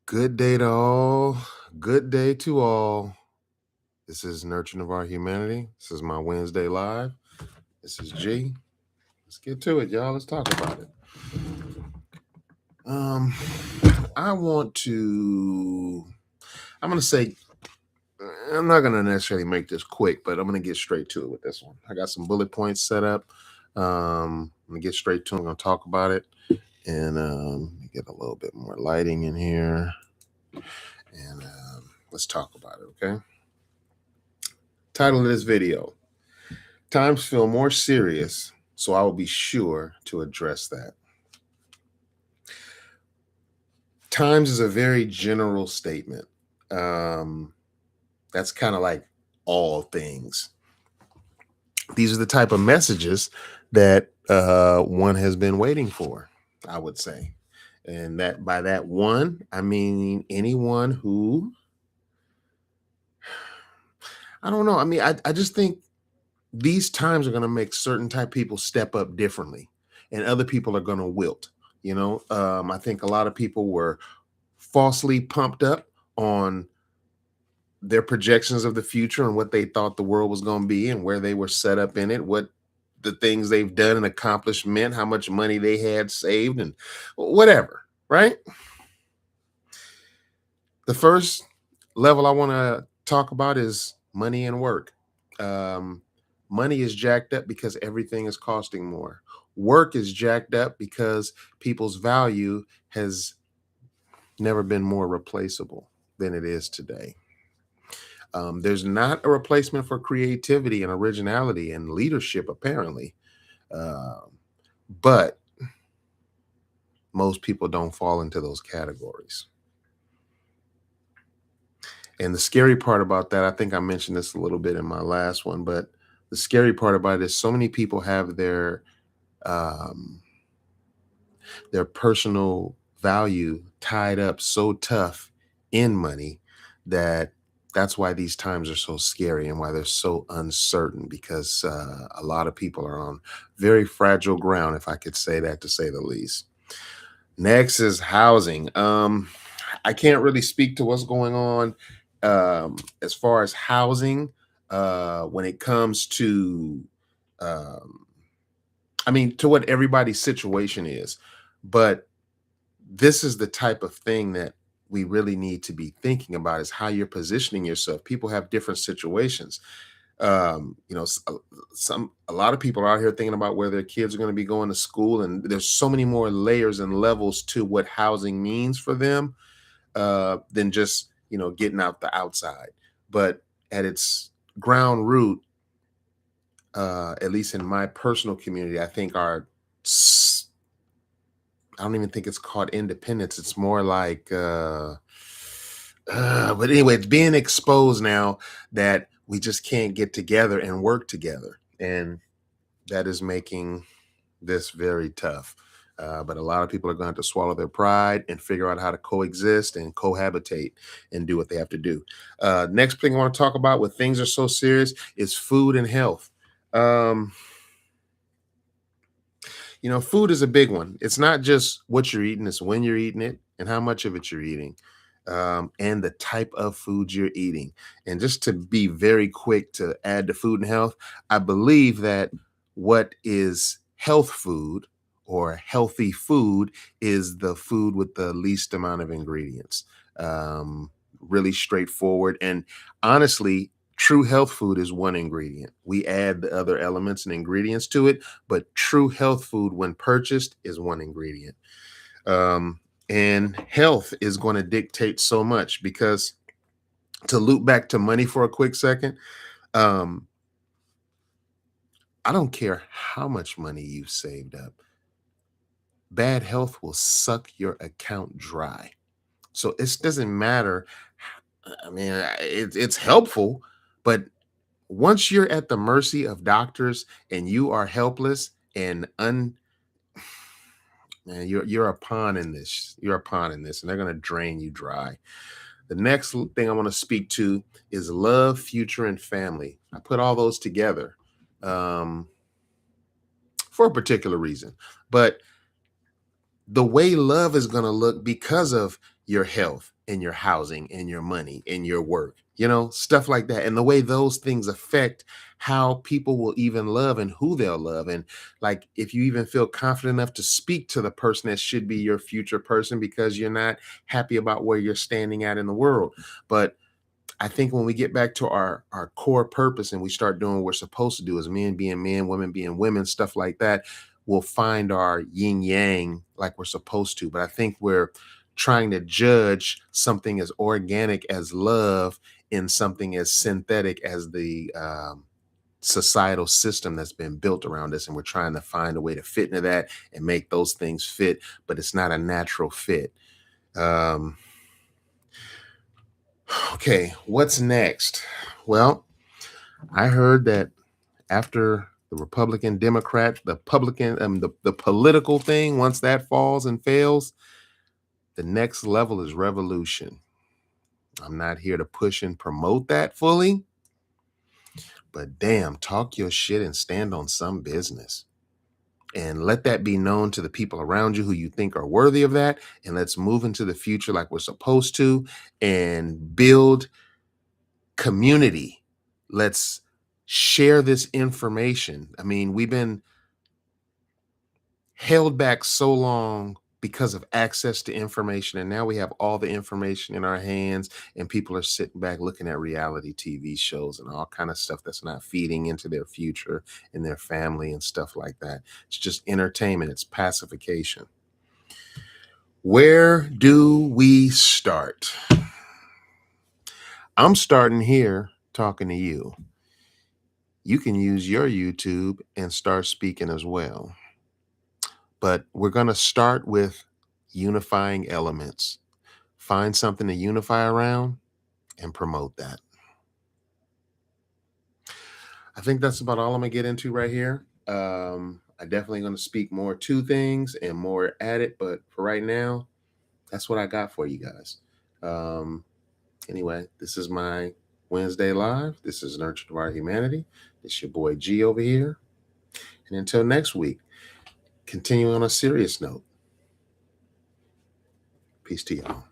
Good day to all. Good day to all. This is Nurturing of Our Humanity. This is my Wednesday live. This is G. Let's get to it, y'all. Let's talk about it. Um, I want to. I'm gonna say. I'm not gonna necessarily make this quick, but I'm gonna get straight to it with this one. I got some bullet points set up. I'm gonna get straight to it. I'm gonna talk about it, and get a little bit more lighting in here, and let's talk about it. Okay. Title of this video: Times feel more serious, so I will be sure to address that. Times is a very general statement. That's kind of like all things. These are the type of messages that one has been waiting for, I would say. And that by that one, I mean anyone who, I don't know. I mean, I just think these times are going to make certain type of people step up differently, and other people are going to wilt. I think a lot of people were falsely pumped up on their projections of the future and what they thought the world was going to be and where they were set up in it, what the things they've done and accomplished meant, how much money they had saved, and whatever, right? The first level I want to talk about is money and work. Money is jacked up because everything is costing more. Work is jacked up because people's value has never been more replaceable than it is today. There's not a replacement for creativity and originality and leadership, apparently. But most people don't fall into those categories. And the scary part about that, I think I mentioned this a little bit in my last one, but the scary part about it is so many people have their personal value tied up so tough in money that's why these times are so scary and why they're so uncertain, because a lot of people are on very fragile ground, if I could say that, to say the least. Next is housing. I can't really speak to what's going on as far as housing when it comes to to what everybody's situation is. But this is the type of thing that we really need to be thinking about, is how you're positioning yourself. People have different situations. A lot of people are out here thinking about where their kids are going to be going to school, and there's so many more layers and levels to what housing means for them than just getting out the outside. But at its ground root, at least in my personal community, I think I don't even think it's called independence. It's more like, but anyway, it's being exposed now that we just can't get together and work together. And that is making this very tough. But a lot of people are going to have to swallow their pride and figure out how to coexist and cohabitate and do what they have to do. Next thing I want to talk about, when things are so serious, is food and health. Food is a big one. It's not just what you're eating, it's when you're eating it and how much of it you're eating, and the type of food you're eating. And just to be very quick to add to food and health, I believe that what is health food or healthy food is the food with the least amount of ingredients. Really straightforward. And honestly, true health food is one ingredient. We add the other elements and ingredients to it, but true health food, when purchased, is one ingredient. And health is going to dictate so much, because to loop back to money for a quick second, I don't care how much money you've saved up. Bad health will suck your account dry. So it doesn't matter. I mean, it's helpful, but once you're at the mercy of doctors and you are helpless and man, you're a pawn in this. You're a pawn in this, and they're going to drain you dry. The next thing I want to speak to is love, future, and family. I put all those together for a particular reason, but the way love is going to look, because of your health and your housing and your money and your work, stuff like that. And the way those things affect how people will even love and who they'll love. And like, if you even feel confident enough to speak to the person that should be your future person because you're not happy about where you're standing at in the world. But I think when we get back to our core purpose and we start doing what we're supposed to do as men being men, women being women, stuff like that, we'll find our yin yang like we're supposed to. But I think we're trying to judge something as organic as love in something as synthetic as the societal system that's been built around us. And we're trying to find a way to fit into that and make those things fit, but it's not a natural fit. Um, Okay, what's next? Well, I heard that after the Republican Democrat, the political thing, once that falls and fails, the next level is revolution. I'm not here to push and promote that fully, but damn, talk your shit and stand on some business. And let that be known to the people around you who you think are worthy of that. And let's move into the future like we're supposed to and build community. Let's share this information. I mean, we've been held back so long because of access to information, and now we have all the information in our hands, and people are sitting back looking at reality TV shows and all kind of stuff that's not feeding into their future and their family and stuff like that. It's just entertainment. It's pacification. Where do we start? I'm starting here talking to you. You can use your YouTube and start speaking as well. But we're going to start with unifying elements. Find something to unify around and promote that. I think that's about all I'm going to get into right here. I definitely going to speak more to things and more at it. But for right now, that's what I got for you guys. Anyway, this is my Wednesday Live. This is Nurture to Our Humanity. It's your boy G over here. And until next week, continuing on a serious note, peace to y'all.